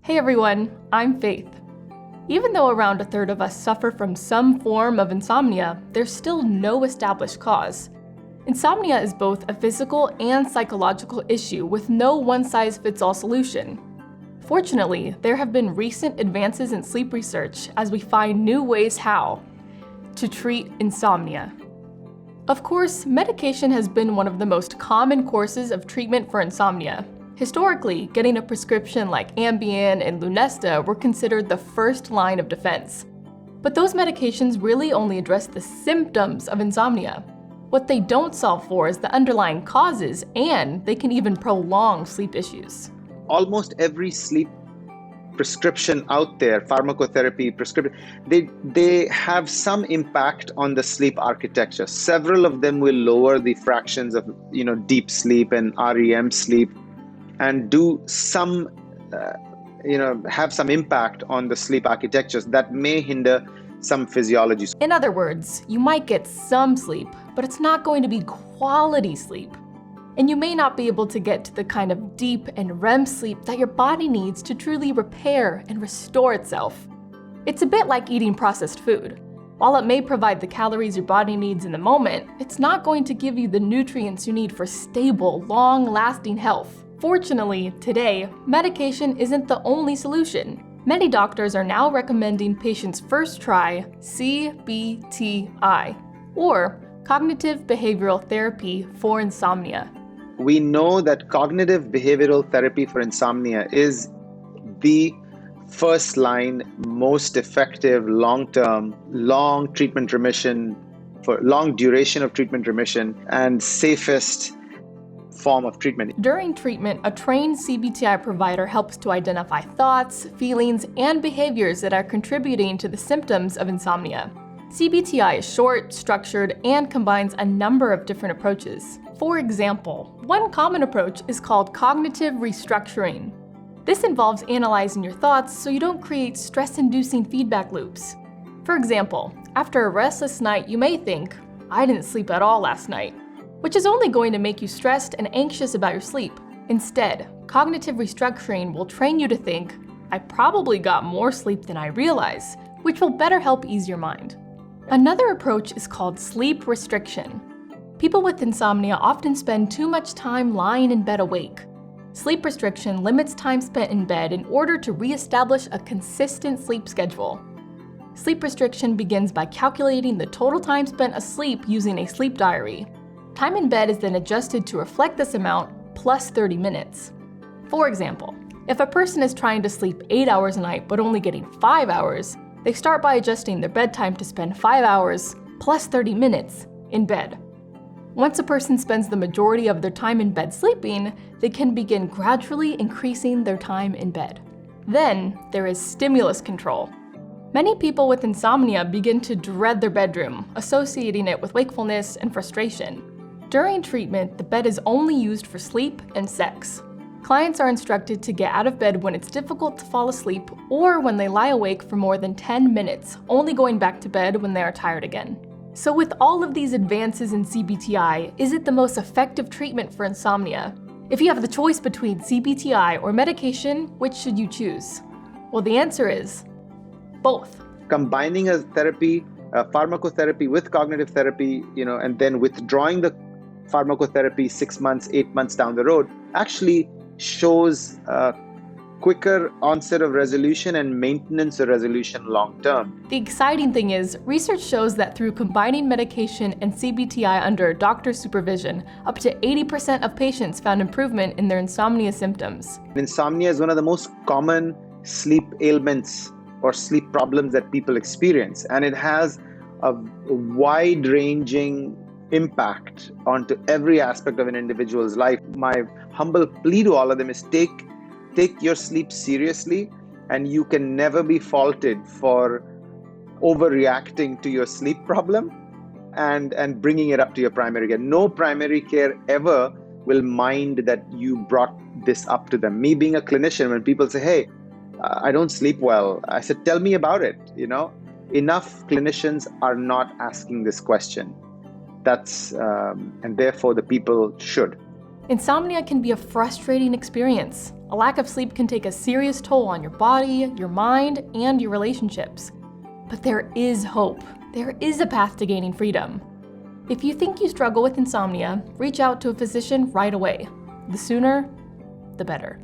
Hey everyone, I'm Faith. Even though around a third of us suffer from some form of insomnia, there's still no established cause. Insomnia is both a physical and psychological issue with no one-size-fits-all solution. Fortunately, there have been recent advances in sleep research as we find new ways to treat insomnia. Of course, medication has been one of the most common courses of treatment for insomnia. Historically, getting a prescription like Ambien and Lunesta were considered the first line of defense. But those medications really only address the symptoms of insomnia. What they don't solve for is the underlying causes, and they can even prolong sleep issues. Almost every sleep prescription out there, pharmacotherapy prescription, they have some impact on the sleep architecture. Several of them will lower the fractions of deep sleep and REM sleep, and do some, have some impact on the sleep architectures that may hinder some physiology. In other words, you might get some sleep, but it's not going to be quality sleep. And you may not be able to get to the kind of deep and REM sleep that your body needs to truly repair and restore itself. It's a bit like eating processed food. While it may provide the calories your body needs in the moment, it's not going to give you the nutrients you need for stable, long-lasting health. Fortunately, today, medication isn't the only solution. Many doctors are now recommending patients first try CBT-I, or cognitive behavioral therapy for insomnia. We know that cognitive behavioral therapy for insomnia is the first line, most effective, long-term, long treatment remission, for long duration of treatment remission, and safest form of treatment. During treatment, a trained CBT-I provider helps to identify thoughts, feelings, and behaviors that are contributing to the symptoms of insomnia. CBT-I is short, structured, and combines a number of different approaches. For example, one common approach is called cognitive restructuring. This involves analyzing your thoughts so you don't create stress-inducing feedback loops. For example, after a restless night, you may think, "I didn't sleep at all last night," which is only going to make you stressed and anxious about your sleep. Instead, cognitive restructuring will train you to think, "I probably got more sleep than I realize," which will better help ease your mind. Another approach is called sleep restriction. People with insomnia often spend too much time lying in bed awake. Sleep restriction limits time spent in bed in order to reestablish a consistent sleep schedule. Sleep restriction begins by calculating the total time spent asleep using a sleep diary. Time in bed is then adjusted to reflect this amount plus 30 minutes. For example, if a person is trying to sleep 8 hours a night but only getting 5 hours, they start by adjusting their bedtime to spend 5 hours plus 30 minutes in bed. Once a person spends the majority of their time in bed sleeping, they can begin gradually increasing their time in bed. Then there is stimulus control. Many people with insomnia begin to dread their bedroom, associating it with wakefulness and frustration. During treatment, the bed is only used for sleep and sex. Clients are instructed to get out of bed when it's difficult to fall asleep or when they lie awake for more than 10 minutes, only going back to bed when they are tired again. So with all of these advances in CBT-I, is it the most effective treatment for insomnia? If you have the choice between CBT-I or medication, which should you choose? Well, the answer is both. Combining a therapy, pharmacotherapy with cognitive therapy, and then withdrawing the pharmacotherapy 6 months, 8 months down the road actually shows a quicker onset of resolution and maintenance of resolution long term. The exciting thing is, research shows that through combining medication and CBT-I under doctor's supervision, up to 80% of patients found improvement in their insomnia symptoms. Insomnia is one of the most common sleep ailments or sleep problems that people experience, and it has a wide-ranging impact onto every aspect of an individual's life. My humble plea to all of them is take your sleep seriously, and you can never be faulted for overreacting to your sleep problem and bringing it up to your primary care. No primary care ever will mind that you brought this up to them. Me being a clinician, when people say, "Hey, I don't sleep well," I said, "Tell me about it." Enough clinicians are not asking this question. And therefore the people should. Insomnia can be a frustrating experience. A lack of sleep can take a serious toll on your body, your mind, and your relationships. But there is hope. There is a path to gaining freedom. If you think you struggle with insomnia, reach out to a physician right away. The sooner, the better.